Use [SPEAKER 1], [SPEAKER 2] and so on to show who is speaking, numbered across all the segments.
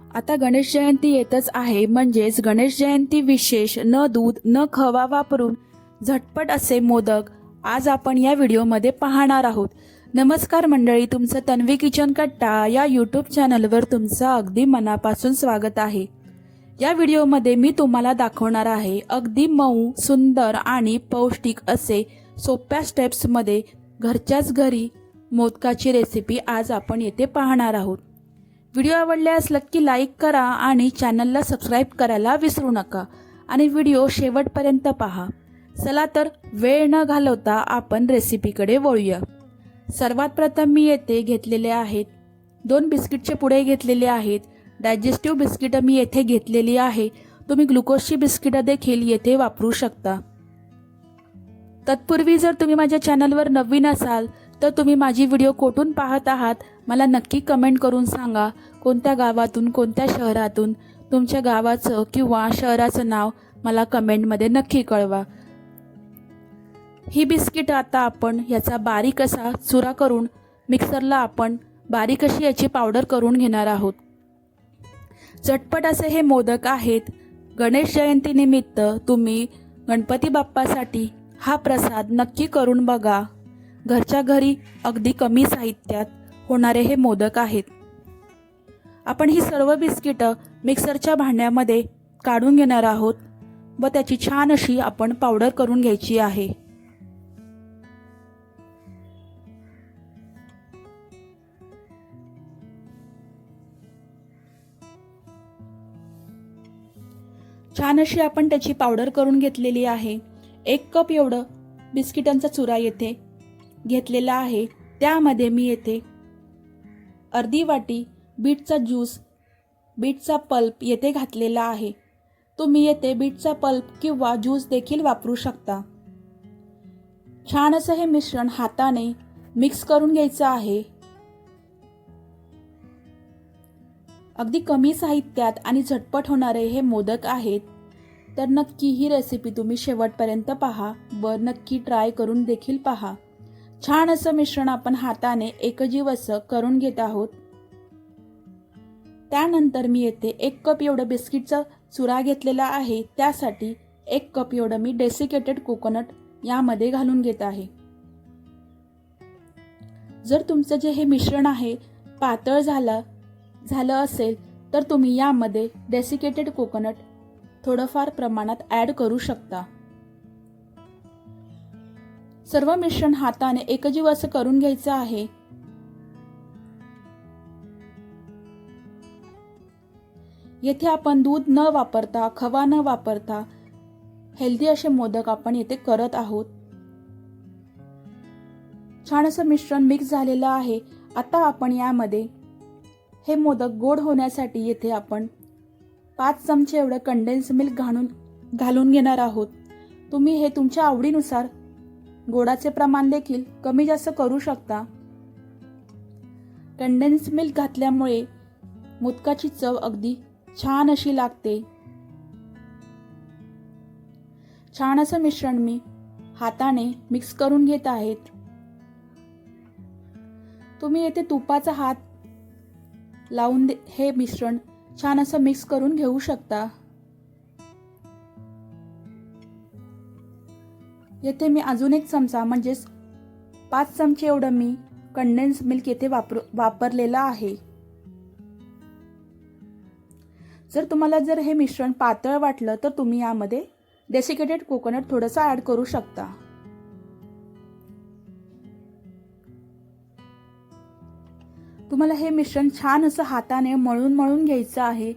[SPEAKER 1] आता गणेश जयंती येतच आहे, म्हणजेच गणेश जयंती विशेष न दूध न खवा वापरून झटपट असे मोदक आज आपण या व्हिडिओमध्ये पाहणार आहोत. नमस्कार मंडळी, तुमचं तन्वी किचन कट्टा या यूट्यूब चॅनलवर तुमचं अगदी मनापासून स्वागत आहे. या व्हिडिओमध्ये मी तुम्हाला दाखवणार आहे अगदी मऊ, सुंदर आणि पौष्टिक असे सोप्या स्टेप्समध्ये घरच्याच घरी मोदकाची रेसिपी आज आपण येथे पाहणार आहोत. व्हिडिओ आवडल्यास नक्की लाईक करा आणि चॅनलला सबस्क्राईब करायला विसरू नका आणि व्हिडिओ शेवटपर्यंत पहा. चला तर वेळ न घालवता आपण रेसिपीकडे वळूया. सर्वात प्रथम मी येथे घेतलेले आहेत 2 बिस्किटचे पुडे घेतलेले आहेत. डायजेस्टिव्ह बिस्किट मी येथे घेतलेली आहे. तुम्ही ग्लुकोजची बिस्किटं देखील येथे वापरू शकता. तत्पूर्वी जर तुम्ही माझ्या चॅनलवर नवीन असाल तर तुम्ही माझी व्हिडिओ कुठून पाहत आहात मला नक्की कमेंट करून सांगा. कोणत्या गावातून, कोणत्या शहरातून, तुमच्या गावाचं किंवा शहराचं नाव मला कमेंटमध्ये नक्की कळवा. ही बिस्किट आता आपण याचा बारीक असा चुरा करून मिक्सरला आपण बारीक अशी याची पावडर करून घेणार आहोत. झटपट असे हे मोदक आहेत. गणेश जयंतीनिमित्त तुम्ही गणपती बाप्पासाठी हा प्रसाद नक्की करून बघा. घरच्या घरी अगदी कमी साहित्यात होणारे हे मोदक आहेत. आपण ही सर्व बिस्किटं मिक्सरच्या भांड्यामध्ये काढून घेणार आहोत व त्याची छान अशी आपण पावडर करून घ्यायची आहे. छान अशी आपण त्याची पावडर करून घेतलेली आहे. 1 कप एवढं बिस्किटांचा चुरा येथे घेतलेला आहे. त्यामध्ये मी येथे अर्धी वाटी बीटचा ज्यूस, बीटचा पल्प येथे घातलेला आहे. तुम्ही येथे बीटचा पल्प किंवा ज्यूस देखील वापरू शकता. छान असं हे मिश्रण हाताने मिक्स करून घ्यायचं आहे. अगदी कमी साहित्यात आणि झटपट होणारे हे मोदक आहेत. तर नक्की ही रेसिपी तुम्ही शेवटपर्यंत पहा व नक्की ट्राय करून देखील पहा. छान असं मिश्रण आपण हाताने एकजीव असं करून घेत आहोत. त्यानंतर मी येथे 1 कप एवढं बिस्किटचा चुरा घेतलेला आहे. त्यासाठी 1 कप एवढं मी डेसिकेटेड कोकोनट यामध्ये घालून घेत आहे. जर तुमचं जे हे मिश्रण आहे पातळ झालं असेल तर तुम्ही यामध्ये डेसिकेटेड कोकोनट थोडंफार प्रमाणात ॲड करू शकता. सर्व मिश्रण हाताने एकजीव असं करून घ्यायचं आहे. येथे आपण दूध न वापरता, खवा न वापरता हेल्दी असे मोदक आपण येथे करत आहोत. छान असं मिश्रण मिक्स झालेलं आहे. आता आपण यामध्ये हे मोदक गोड होण्यासाठी येथे आपण 5 चमचे एवढं कंडेन्स मिल्क घालून घेणार आहोत. तुम्ही हे तुमच्या आवडीनुसार गोडाचे प्रमाण देखील कमी जास्त करू शकता. कंडेन्स मिल्क घातल्यामुळे मोदकाची चव अगदी छान अशी लागते. छान असं मिश्रण मी हाताने मिक्स करून घेत आहेत. तुम्ही येथे तुपाचा हात लावून हे मिश्रण छान असं मिक्स करून घेऊ शकता. येथे मी अजून 1 चमचा म्हणजेच 5 चमचे एवढं मी कंडेन्स मिल्क येथे वापरलेलं आहे. जर तुम्हाला हे मिश्रण पातळ वाटलं तर तुम्ही यामध्ये डेसिकेटेड कोकोनट थोडंसं ॲड करू शकता. तुम्हाला हे मिश्रण छान असं हाताने मळून घ्यायचं आहे.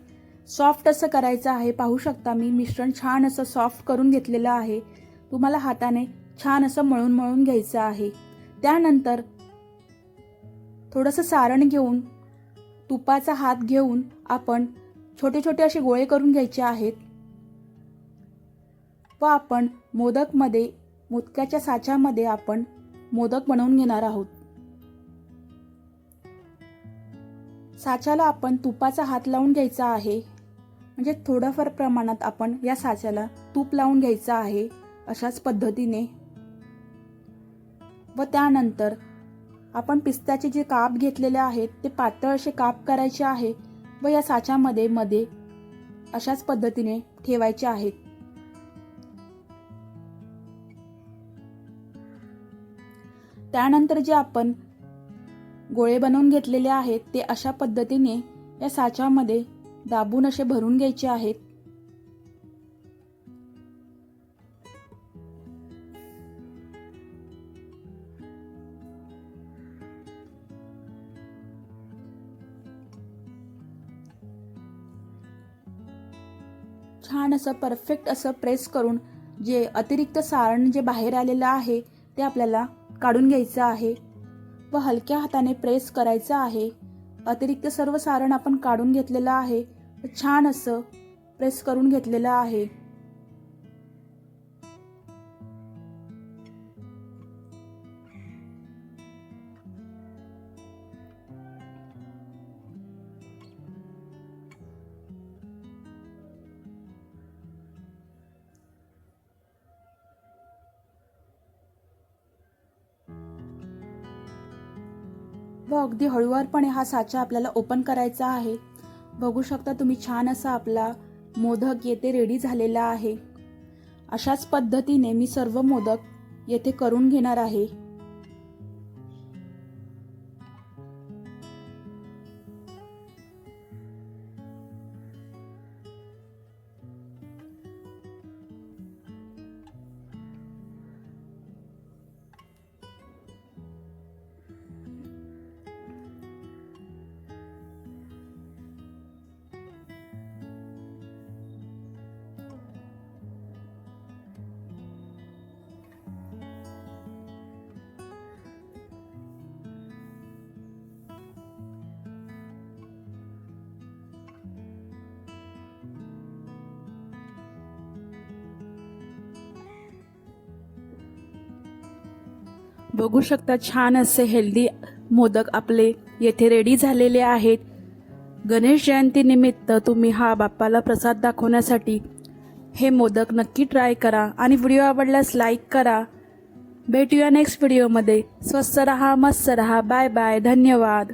[SPEAKER 1] सॉफ्ट असं करायचं आहे. पाहू शकता मी मिश्रण छान असं सॉफ्ट करून घेतलेलं आहे. तुम्हाला हाताने छान असं मळून घ्यायचं आहे. त्यानंतर थोडंसं सारण घेऊन तुपाचा हात घेऊन आपण छोटे छोटे असे गोळे करून घ्यायचे आहेत व आपण मोदकाच्या साच्यामध्ये आपण मोदक बनवून घेणार आहोत. साच्याला आपण तुपाचा हात लावून घ्यायचा आहे. म्हणजे थोडंफार प्रमाणात आपण या साच्याला तूप लावून घ्यायचं आहे अशाच पद्धतीने. व त्यानंतर आपण पिस्त्याचे जे काप घेतलेले आहेत ते पातळ असे काप करायचे आहे. व या साच्यामध्ये मध्ये अशाच पद्धतीने ठेवायचे आहेत। त्यानंतर जे आपण गोळे बनवून घेतलेले आहेत ते अशा पद्धतीने या साच्यामध्ये दाबून असे भरून घ्यायचे आहेत। छान असं परफेक्ट असं प्रेस करून जे अतिरिक्त सारण जे बाहेर आलेलं आहे ते आपल्याला काढून घ्यायचं आहे व हलक्या हाताने प्रेस करायचं आहे। अतिरिक्त सर्व सारण आपण काढून घेतलेलं आहे, छान असं प्रेस करून घेतलेलं आहे। व अगदी हळूवारपणे हा साचा आपल्याला ओपन करायचा आहे। बघू शकता तुम्ही, छान असा आपला मोदक येथे रेडी झालेला आहे। अशाच पद्धतीने मी सर्व मोदक येथे करून घेणार आहे। बघू शकता, छान असे हेल्दी मोदक आपले येथे रेडी झालेले आहेत। गणेश जयंती निमित्त तुम्ही हा बाप्पाला प्रसाद दाखवण्यासाठी हे मोदक नक्की ट्राय करा आणि व्हिडिओ आवडल्यास लाईक करा। भेटूया नेक्स्ट व्हिडिओमध्ये। स्वस्त रहा, मस्त रहा, बाय बाय, धन्यवाद।